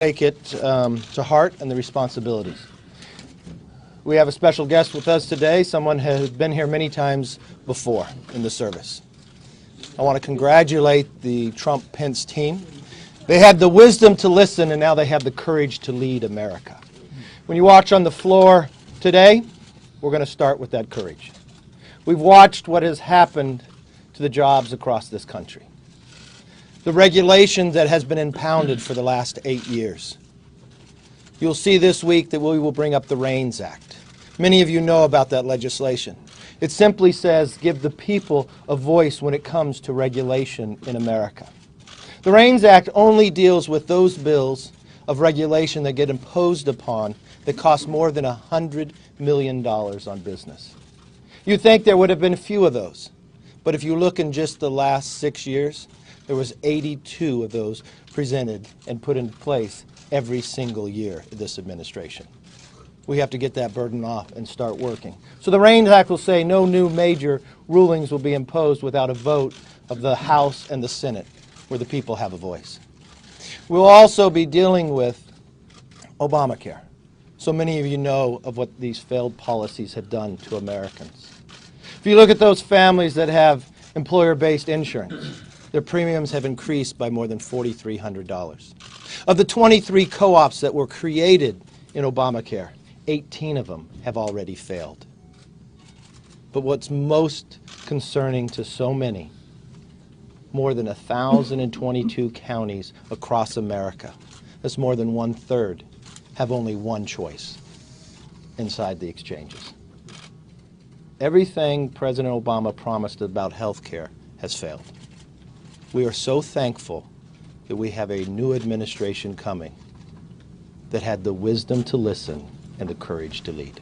take it to heart and the responsibilities. We have a special guest with us today, someone who has been here many times before in the service. I want to congratulate the Trump-Pence team. They had the wisdom to listen, and now they have the courage to lead America. When you watch on the floor today, we're going to start with that courage. We've watched what has happened to the jobs across this country. The regulation that has been impounded for the last 8 years. You'll see this week that we will bring up the REINS Act. Many of you know about that legislation. It simply says give the people a voice when it comes to regulation in America. The REINS Act only deals with those bills of regulation that get imposed upon that cost more than $100 million on business. You'd think there would have been a few of those, but if you look in just the last 6 years, there was 82 of those presented and put in place every single year of this administration. We have to get that burden off and start working. So the REINS Act will say no new major rulings will be imposed without a vote of the House and the Senate, where the people have a voice. We'll also be dealing with Obamacare. So many of you know of what these failed policies have done to Americans. If you look at those families that have employer-based insurance, their premiums have increased by more than $4,300. Of the 23 co-ops that were created in Obamacare, 18 of them have already failed. But what's most concerning to so many, more than 1,022 counties across America, that's more than 1/3, have only one choice inside the exchanges. Everything President Obama promised about health care has failed. We are so thankful that we have a new administration coming that had the wisdom to listen and the courage to lead.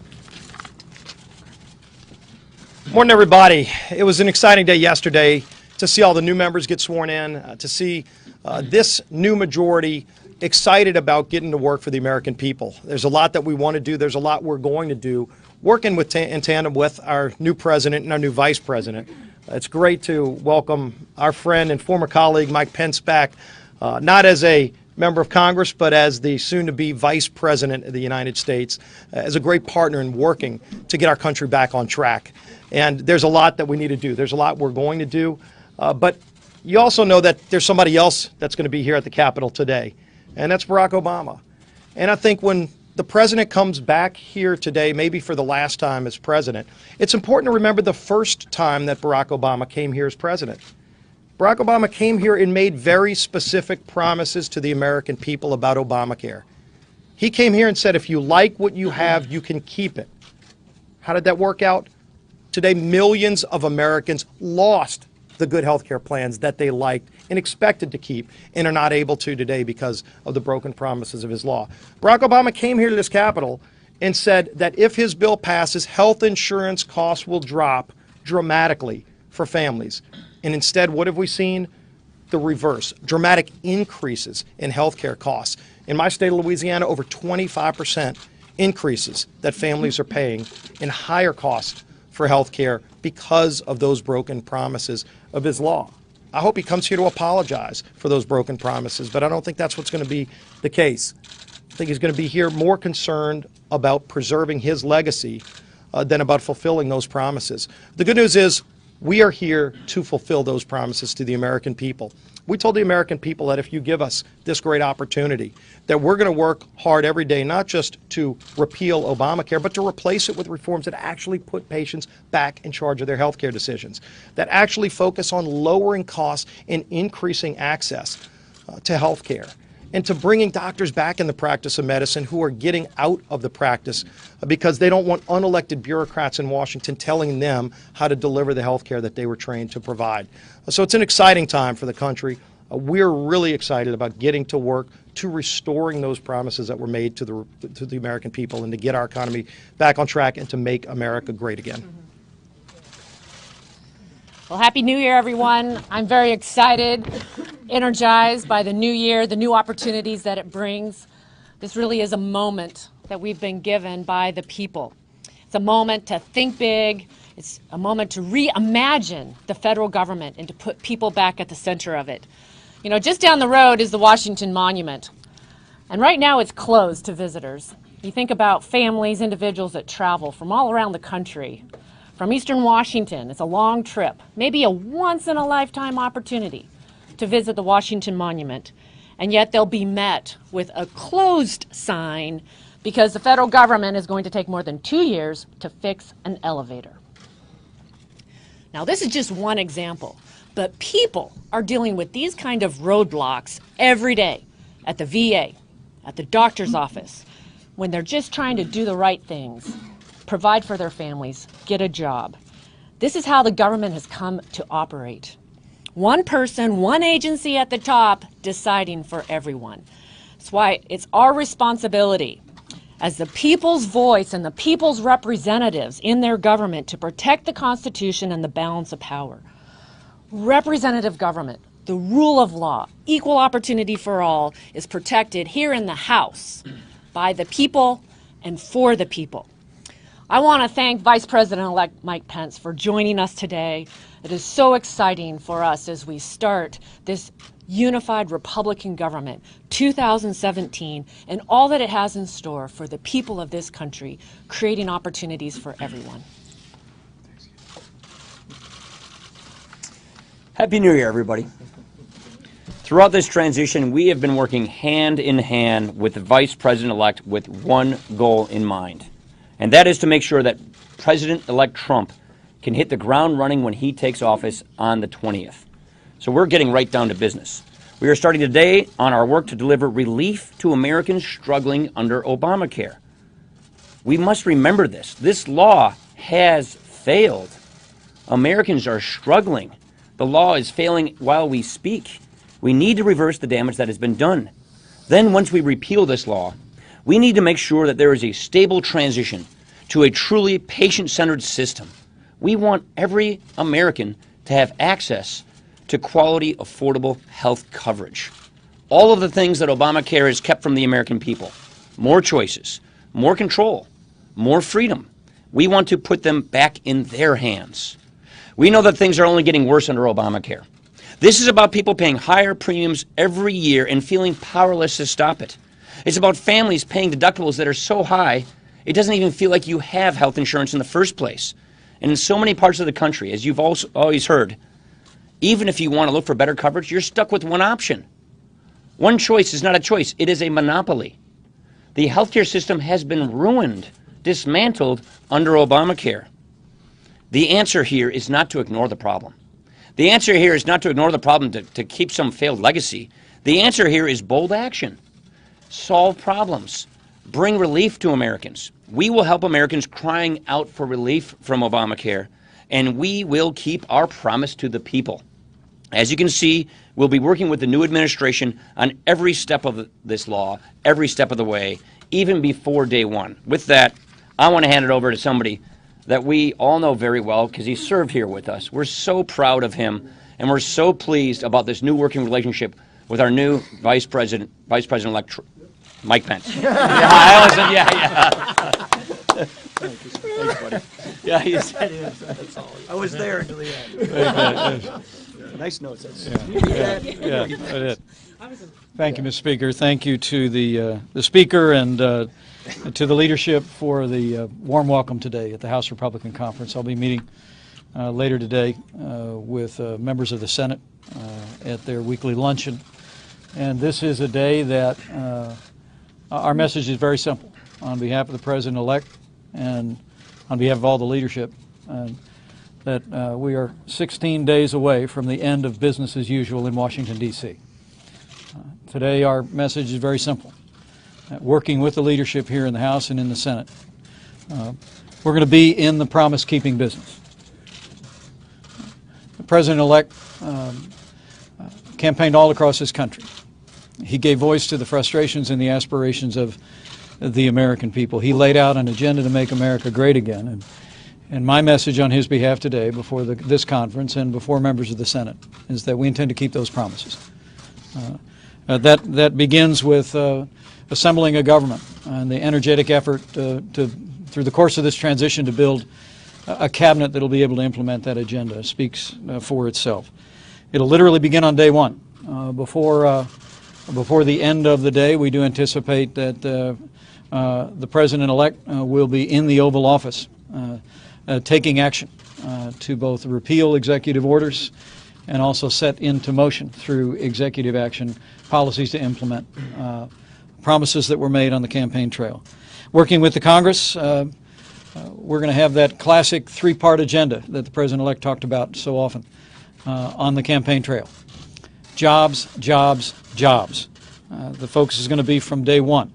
Morning, everybody. It was an exciting day yesterday to see all the new members get sworn in, to see this new majority excited about getting to work for the American people. There's a lot that we want to do. There's a lot we're going to do, working in tandem with our new president and our new vice president. It's great to welcome our friend and former colleague Mike Pence back, not as a member of Congress, but as the soon-to-be Vice President of the United States, as a great partner in working to get our country back on track. And there's a lot that we need to do. There's a lot we're going to do. But you also know that there's somebody else that's going to be here at the Capitol today, and that's Barack Obama. And I think when the president comes back here today, maybe for the last time as president, it's important to remember the first time that Barack Obama came here as president. Barack Obama came here and made very specific promises to the American people about Obamacare. He came here and said, if you like what you have, you can keep it. How did that work out? Today, millions of Americans lost the good health care plans that they liked and expected to keep and are not able to today because of the broken promises of his law. Barack Obama came here to this Capitol and said that if his bill passes, health insurance costs will drop dramatically for families. And instead, what have we seen? The reverse, dramatic increases in health care costs. In my state of Louisiana, over 25% increases that families are paying in higher costs for health care because of those broken promises of his law. I hope he comes here to apologize for those broken promises, but I don't think that's what's going to be the case. I think he's going to be here more concerned about preserving his legacy than about fulfilling those promises. The good news is we are here to fulfill those promises to the American people. We told the American people that if you give us this great opportunity, that we're going to work hard every day, not just to repeal Obamacare, but to replace it with reforms that actually put patients back in charge of their health care decisions, that actually focus on lowering costs and increasing access to health care, and to bringing doctors back in the practice of medicine who are getting out of the practice because they don't want unelected bureaucrats in Washington telling them how to deliver the health care that they were trained to provide. So it's an exciting time for the country. We're really excited about getting to work to restoring those promises that were made to the American people and to get our economy back on track and to make America great again. Well, Happy New Year, everyone. I'm very excited, energized by the new year, the new opportunities that it brings. This really is a moment that we've been given by the people. It's a moment to think big. It's a moment to reimagine the federal government and to put people back at the center of it. You know, just down the road is the Washington Monument. And right now it's closed to visitors. You think about families, individuals that travel from all around the country. From Eastern Washington, it's a long trip, maybe a once-in-a-lifetime opportunity to visit the Washington Monument. And yet they'll be met with a closed sign because the federal government is going to take more than 2 years to fix an elevator. Now, this is just one example, but people are dealing with these kind of roadblocks every day at the VA, at the doctor's office, when they're just trying to do the right things, provide for their families, get a job. This is how the government has come to operate. One person, one agency at the top deciding for everyone. That's why it's our responsibility as the people's voice and the people's representatives in their government to protect the Constitution and the balance of power. Representative government, the rule of law, equal opportunity for all is protected here in the House by the people and for the people. I want to thank Vice President-elect Mike Pence for joining us today. It is so exciting for us as we start this unified Republican government, 2017, and all that it has in store for the people of this country, creating opportunities for everyone. Happy New Year, everybody. Throughout this transition, we have been working hand in hand with the Vice President-elect with one goal in mind, and that is to make sure that President-elect Trump can hit the ground running when he takes office on the 20th. So we're getting right down to business. We are starting today on our work to deliver relief to Americans struggling under Obamacare. We must remember this. This law has failed. Americans are struggling. The law is failing while we speak. We need to reverse the damage that has been done. Then once we repeal this law, we need to make sure that there is a stable transition to a truly patient-centered system. We want every American to have access to quality, affordable health coverage. All of the things that Obamacare has kept from the American people, more choices, more control, more freedom, we want to put them back in their hands. We know that things are only getting worse under Obamacare. This is about people paying higher premiums every year and feeling powerless to stop it. It's about families paying deductibles that are so high, it doesn't even feel like you have health insurance in the first place. And in so many parts of the country, as you've also always heard, even if you want to look for better coverage, you're stuck with one option. One choice is not a choice, it is a monopoly. The healthcare system has been ruined, dismantled under Obamacare. The answer here is not to ignore the problem. The answer here is not to ignore the problem to keep some failed legacy. The answer here is bold action. Solve problems. Bring relief to Americans. We will help Americans crying out for relief from Obamacare, and we will keep our promise to the people. As you can see, we'll be working with the new administration on every step of this law, every step of the way, even before day one. With that, I want to hand it over to somebody that we all know very well because he served here with us. We're so proud of him, and we're so pleased about this new working relationship with our new Vice President-elect Mike Pence. I always said, Thanks, buddy. Yeah, you said it. That's all. I was there until the end. Nice notes. Yeah, I did. Thank you, Mr. Speaker. Thank you to the Speaker and to the leadership for the warm welcome today at the House Republican Conference. I'll be meeting later today with members of the Senate at their weekly luncheon. And this is a day that our message is very simple. On behalf of the President-elect and on behalf of all the leadership, that we are 16 days away from the end of business as usual in Washington, D.C. Today our message is very simple. Working with the leadership here in the House and in the Senate, we're going to be in the promise-keeping business. The President-elect campaigned all across this country. He gave voice to the frustrations and the aspirations of the American people. He laid out an agenda to make America great again. And my message on his behalf today before this conference and before members of the Senate is that we intend to keep those promises. That begins with assembling a government and the energetic effort through the course of this transition to build a cabinet that will be able to implement that agenda. Speaks for itself. It'll literally begin on day one. Before Before the end of the day, we do anticipate that the President-elect will be in the Oval Office taking action to both repeal executive orders and also set into motion through executive action policies to implement promises that were made on the campaign trail. Working with the Congress, we're going to have that classic three-part agenda that the President-elect talked about so often on the campaign trail. Jobs, jobs, jobs. The focus is going to be from day one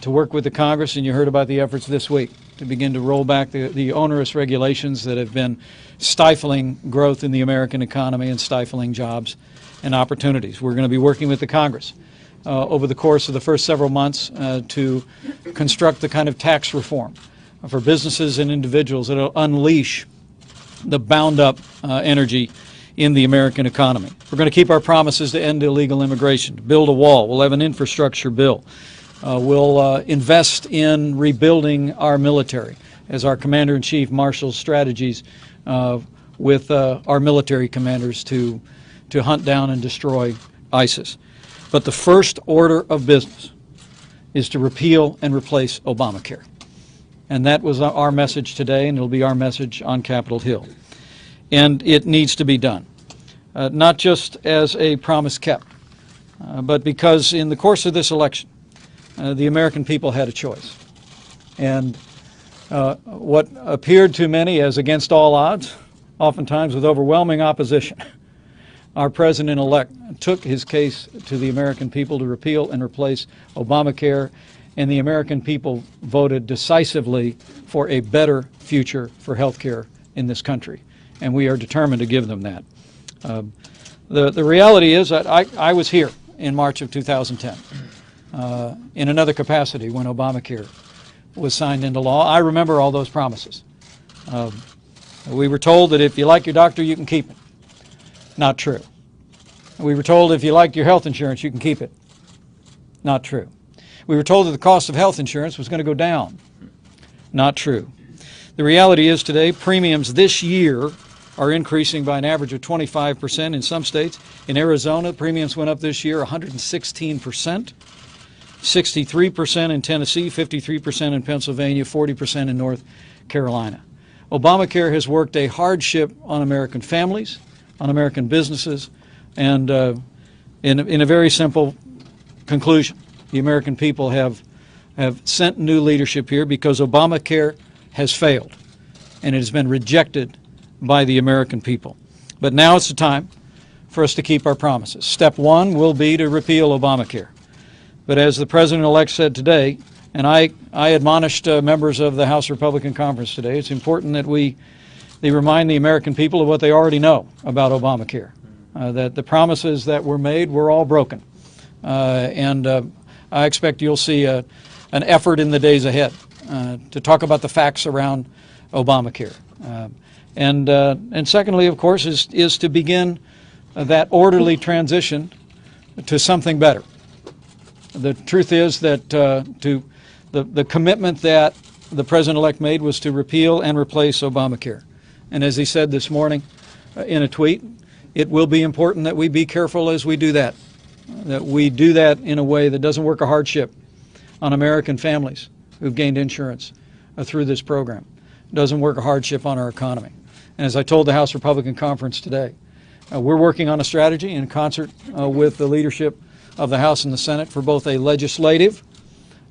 to work with the Congress, and you heard about the efforts this week to begin to roll back the onerous regulations that have been stifling growth in the American economy and stifling jobs and opportunities. We're going to be working with the Congress over the course of the first several months to construct the kind of tax reform for businesses and individuals that will unleash the bound-up energy in the American economy. We're going to keep our promises to end illegal immigration, to build a wall. We'll have an infrastructure bill. We'll invest in rebuilding our military as our Commander-in-Chief marshals strategies with our military commanders to hunt down and destroy ISIS. But the first order of business is to repeal and replace Obamacare. And that was our message today, and it'll be our message on Capitol Hill. And it needs to be done, not just as a promise kept, but because in the course of this election, the American people had a choice. And what appeared to many as against all odds, oftentimes with overwhelming opposition, our President-elect took his case to the American people to repeal and replace Obamacare, and the American people voted decisively for a better future for health care in this country. And we are determined to give them that. The reality is that I was here in March of 2010 in another capacity when Obamacare was signed into law. I remember all those promises. We were told that if you like your doctor, you can keep it. Not true. We were told if you liked your health insurance, you can keep it. Not true. We were told that the cost of health insurance was going to go down. Not true. The reality is today, premiums this year are increasing by an average of 25% in some states. In Arizona, premiums went up this year 116%, 63% in Tennessee, 53% in Pennsylvania, 40% in North Carolina. Obamacare has worked a hardship on American families, on American businesses, and in a very simple conclusion, the American people have sent new leadership here because Obamacare has failed, and it has been rejected by the American people. But now it's the time for us to keep our promises. Step one will be to repeal Obamacare. But as the President-elect said today, and I admonished members of the House Republican Conference today, it's important that they remind the American people of what they already know about Obamacare, that the promises that were made were all broken. I expect you'll see an effort in the days ahead to talk about the facts around Obamacare. And secondly, of course, is to begin that orderly transition to something better. The truth is that the commitment that the President-elect made was to repeal and replace Obamacare. And as he said this morning in a tweet, it will be important that we be careful as we do that we do that in a way that doesn't work a hardship on American families who've gained insurance through this program. It doesn't work a hardship on our economy. And as I told the House Republican Conference today, we're working on a strategy in concert with the leadership of the House and the Senate for both a legislative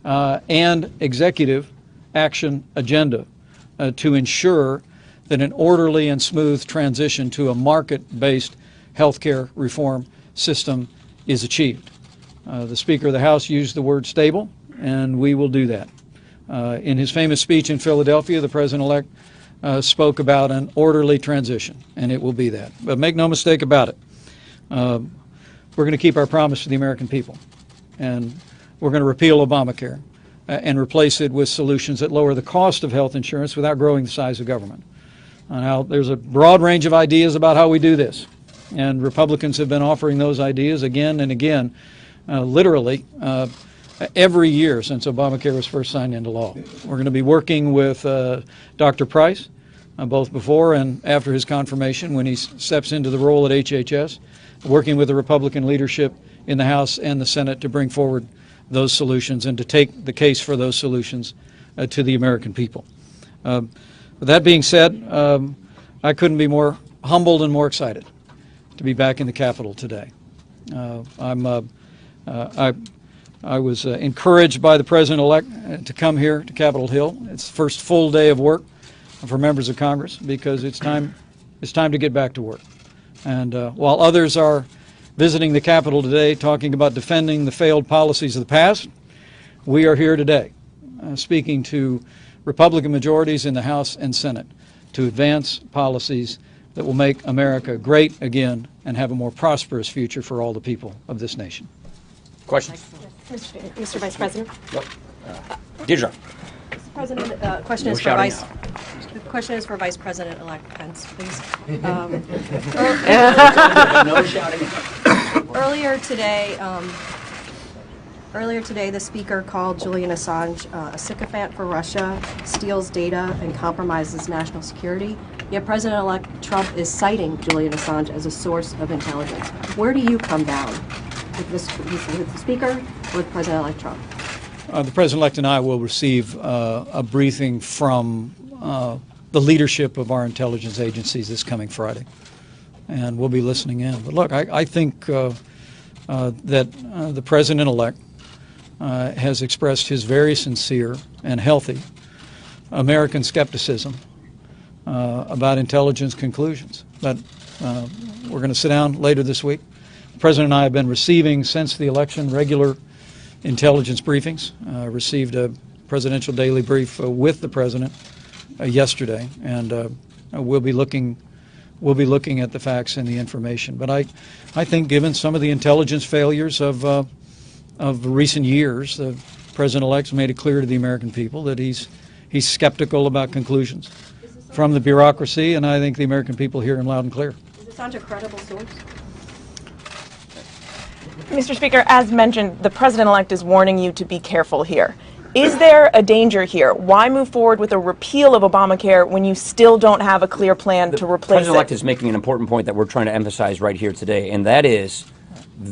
and executive action agenda to ensure that an orderly and smooth transition to a market-based health care reform system is achieved. The Speaker of the House used the word stable, and we will do that. In his famous speech in Philadelphia, the President-elect spoke about an orderly transition, and it will be that. But make no mistake about it. We're going to keep our promise to the American people, and we're going to repeal Obamacare and replace it with solutions that lower the cost of health insurance without growing the size of government. Now, there's a broad range of ideas about how we do this, and Republicans have been offering those ideas again and again, literally every year since Obamacare was first signed into law. We're going to be working with Dr. Price, both before and after his confirmation when he steps into the role at HHS, working with the Republican leadership in the House and the Senate to bring forward those solutions and to take the case for those solutions to the American people. With that being said, I couldn't be more humbled and more excited to be back in the Capitol today. I was encouraged by the President-elect to come here to Capitol Hill. It's the first full day of work for members of Congress because it's time to get back to work. And while others are visiting the Capitol today talking about defending the failed policies of the past, we are here today speaking to Republican majorities in the House and Senate to advance policies that will make America great again and have a more prosperous future for all the people of this nation. Questions? Mr. Vice President. Yep. Deidre. Mr. President, the question is for Vice President-elect Pence, please. No shouting. Earlier today, the Speaker called Julian Assange a sycophant for Russia, steals data, and compromises national security. Yet President-elect Trump is citing Julian Assange as a source of intelligence. Where do you come down? With the Speaker or with President-elect Trump? The President-elect and I will receive a briefing from the leadership of our intelligence agencies this coming Friday, and we'll be listening in. But look, I think that the President-elect has expressed his very sincere and healthy American skepticism about intelligence conclusions. But we're going to sit down later this week. The President and I have been receiving, since the election, regular intelligence briefings. Received a presidential daily brief with the President yesterday, and we'll be looking at the facts and the information. But I think, given some of the intelligence failures of recent years, the President-elect's made it clear to the American people that he's skeptical about conclusions from the bureaucracy, and I think the American people hear him loud and clear. Is Assange a credible source? Mr. Speaker, as mentioned, the President-elect is warning you to be careful here. Is there a danger here? Why move forward with a repeal of Obamacare when you still don't have a clear plan to replace it? The President-elect is making an important point that we're trying to emphasize right here today, and that is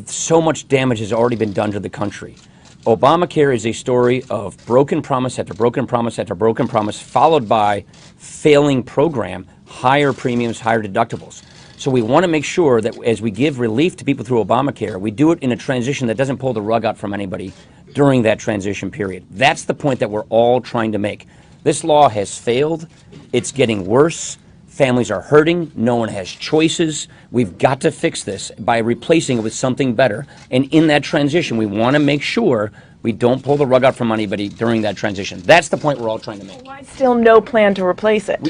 so much damage has already been done to the country. Obamacare is a story of broken promise after broken promise after broken promise, followed by failing program, higher premiums, higher deductibles. So we want to make sure that as we give relief to people through Obamacare, we do it in a transition that doesn't pull the rug out from anybody during that transition period. That's the point that we're all trying to make. This law has failed. It's getting worse. Families are hurting. No one has choices. We've got to fix this by replacing it with something better. And in that transition, we want to make sure we don't pull the rug out from anybody during that transition. That's the point we're all trying to make. Why still no plan to replace it?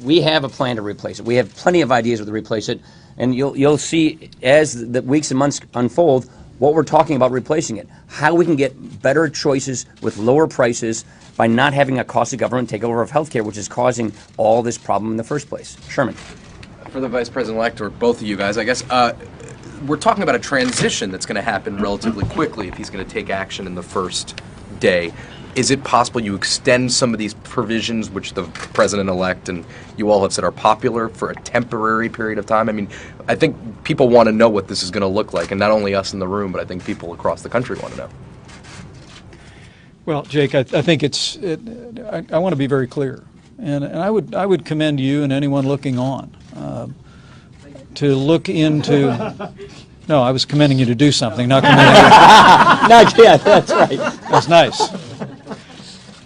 We have a plan to replace it. We have plenty of ideas to replace it, and you'll see as the weeks and months unfold what we're talking about replacing it. How we can get better choices with lower prices by not having a costly government takeover of health care, which is causing all this problem in the first place. Sherman. For the Vice President-elect, or both of you guys, I guess, we're talking about a transition that's going to happen relatively quickly if he's going to take action in the first day. Is it possible you extend some of these provisions, which the President-elect and you all have said are popular, for a temporary period of time? I mean, I think people want to know what this is going to look like, and not only us in the room, but I think people across the country want to know. Well, Jake, I think I want to be very clear, and I would commend you and anyone looking on to look into. No, I was commending you to do something, not commending you. Not yet. That's right. That's nice.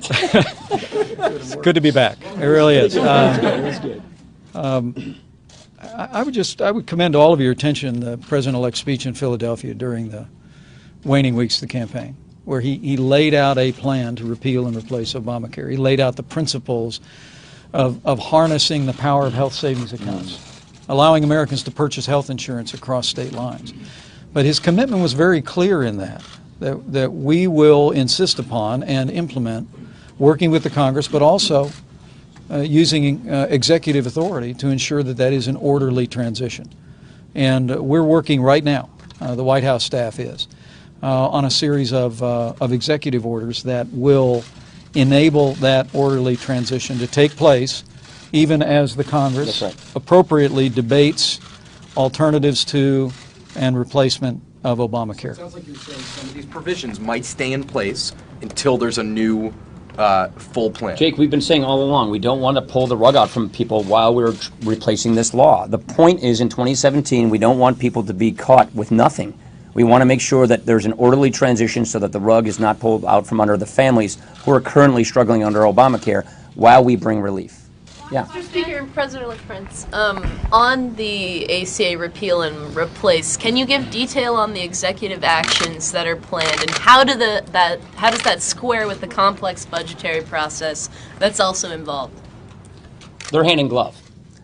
It's good to be back. It really is. I would commend all of your attention the President-elect's speech in Philadelphia during the waning weeks of the campaign, where he laid out a plan to repeal and replace Obamacare. He laid out the principles of harnessing the power of health savings accounts, allowing Americans to purchase health insurance across state lines. But his commitment was very clear in that we will insist upon and implement, working with the Congress, but also using executive authority to ensure that is an orderly transition. And we're working right now, the White House staff is, on a series of executive orders that will enable that orderly transition to take place, even as the Congress appropriately debates alternatives to and replacement of Obamacare. Sounds like you're saying some of these provisions might stay in place until there's a new full plan. Jake, we've been saying all along, we don't want to pull the rug out from people while we're replacing this law. The point is, in 2017, we don't want people to be caught with nothing. We want to make sure that there's an orderly transition so that the rug is not pulled out from under the families who are currently struggling under Obamacare while we bring relief. Yeah. Mr. Speaker and President-elect Pence, on the ACA repeal and replace, can you give detail on the executive actions that are planned, and how does that square with the complex budgetary process that's also involved? They're hand in glove.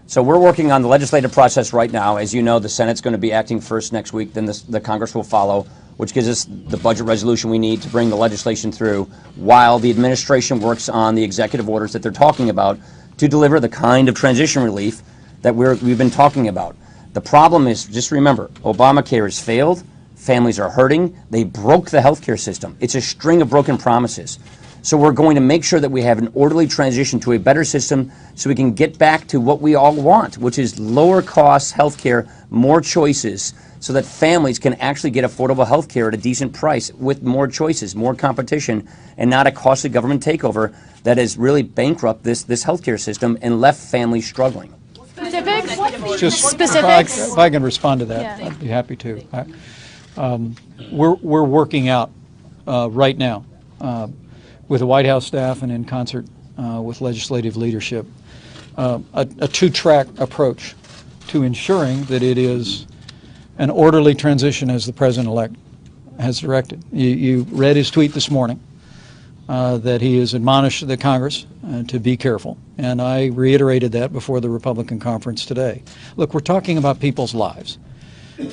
So we're working on the legislative process right now. As you know, the Senate's going to be acting first next week, then the Congress will follow, which gives us the budget resolution we need to bring the legislation through, while the administration works on the executive orders that they're talking about to deliver the kind of transition relief that we've been talking about. The problem is, just remember, Obamacare has failed, families are hurting, they broke the healthcare system. It's a string of broken promises. So we're going to make sure that we have an orderly transition to a better system so we can get back to what we all want, which is lower cost healthcare, more choices, so that families can actually get affordable health care at a decent price with more choices, more competition, and not a costly government takeover that has really bankrupt this healthcare system and left families struggling. Specifics? Just Specifics? if I can respond to that, Yeah. I'd be happy to. We're working out right now with the White House staff and in concert with legislative leadership a two-track approach to ensuring that it is an orderly transition as the President-elect has directed. You read his tweet this morning that he has admonished the Congress to be careful, and I reiterated that before the Republican conference today. Look, we're talking about people's lives.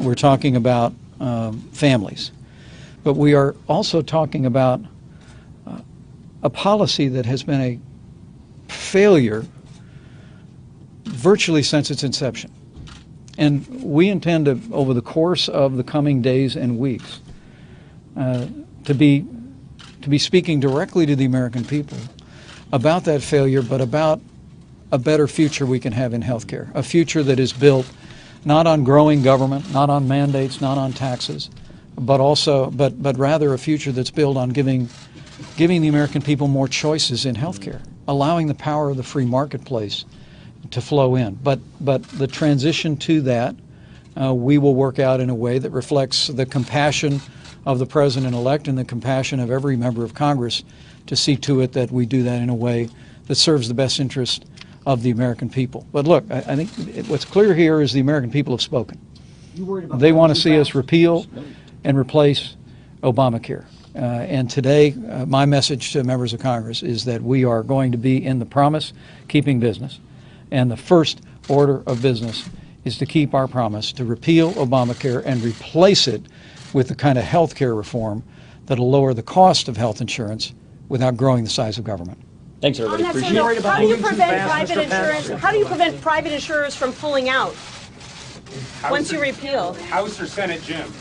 We're talking about families. But we are also talking about a policy that has been a failure virtually since its inception. And we intend to, over the course of the coming days and weeks, to be speaking directly to the American people about that failure, but about a better future we can have in healthcare, a future that is built not on growing government, not on mandates, not on taxes, but rather a future that's built on giving the American people more choices in healthcare, allowing the power of the free marketplace to flow in. But the transition to that, we will work out in a way that reflects the compassion of the President-elect and the compassion of every member of Congress to see to it that we do that in a way that serves the best interest of the American people. But look, I think what's clear here is the American people have spoken. They want to see us repeal and replace Obamacare. And today, my message to members of Congress is that we are going to be in the promise-keeping business. And the first order of business is to keep our promise to repeal Obamacare and replace it with the kind of health care reform that will lower the cost of health insurance without growing the size of government. Thanks, everybody. On that Appreciate same it. note, how do you prevent private insurance? How do you prevent private insurers from pulling out once you repeal? House or Senate, Jim?